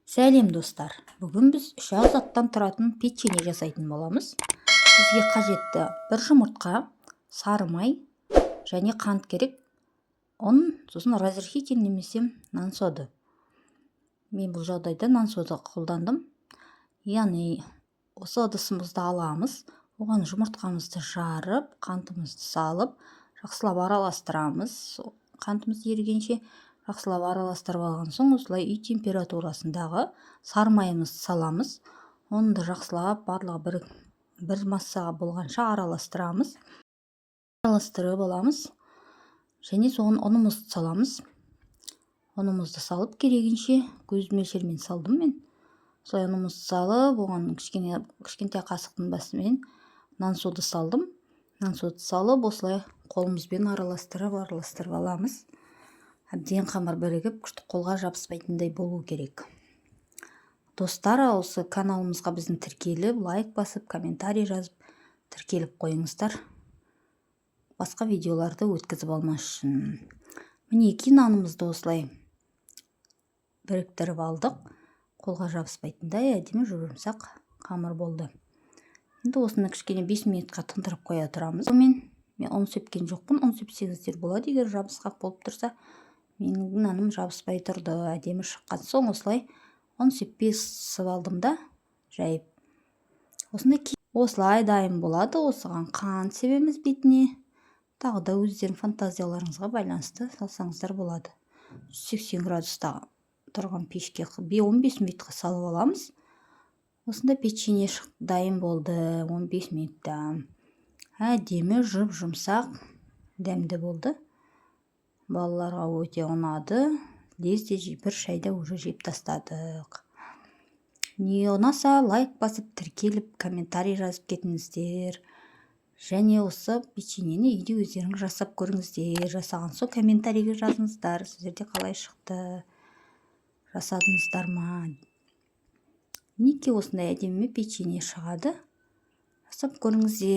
Сәлем достар. Бүгін біз 3 заттан тұратын печенье жасайтын боламыз. Бізге қажетті бір жұмыртқа, сары май және қант керек. Сосын разрешитель немесе нан сода. Мен бұл жағдайда нан сода қолдандым. Яғни осы ыдысымызды аламыз. Оған жұмыртқамызды жарып, қантымызды салып, жақсылап араластырамыз. Қантымыз ерігенше жақсылап араластырып алған соң, осылай үй температурасындағы сары майымызды саламыз. Оны да жақсылап барлығы бір массаға болғанша араластырамыз. Араластырып аламыз. Және соған ұнымызды саламыз. Ұнымызды салып керегенше көз мөлшермен салдым мен. Солай ұнымызды салып, оған кішкентай қасықтың басымен нан сода салдым. Нан сода салып, осылай қолымызбен араластырып аламыз. Әбден қамыр бірігіп, күшті қолға жабыспайтындай болу керек. Достар, осы каналымызға біздің тіркеліп, лайк басып, комментарий жазып, тіркеліп қойыңыздар. Басқа видеоларды өткізіп алмас үшін. Мінеки нанымызды осылай біріктіріп алдық. Қолға жабыспайтындай әдемі жұмсақ қамыр болды. Енді осыны кішкене 5 минутқа тындырып қоя тұрамыз. Мен ұн сепкен жоқпын. Ұн сепсеңіздер болады, егер жабысқақ болып тұрса. Менің наным жабыспай тұрды, әдемі шыққан соң осылай ұн сеппей сып алдым да жайып. Осылай дайын болады. Осыған қант себеміз бетіне. Тағы да өздерің фантазияларыңызға байланысты салсаңыздар болады. 180 градуста тұрған пешке 15 минутқа салып аламыз. Осында печенье дайын болды 15 минутта. Әдемі жұмсақ дәмді болды. Балаларға өте ұнады. Лезде бір шайда уже жеп тастадық. Не ұнаса лайк басып, тіркеліп, комментарий жазып кетіңіздер. Және осы печеньені үйде өздеріңіз жасап көріңіздер. Жасаған соң комментарийге жазыңыздар. Сіздерде қалай шықты? Жасадыңыздар ма? Неке осындай әдемі печенье шығады. Жасап көріңіздер.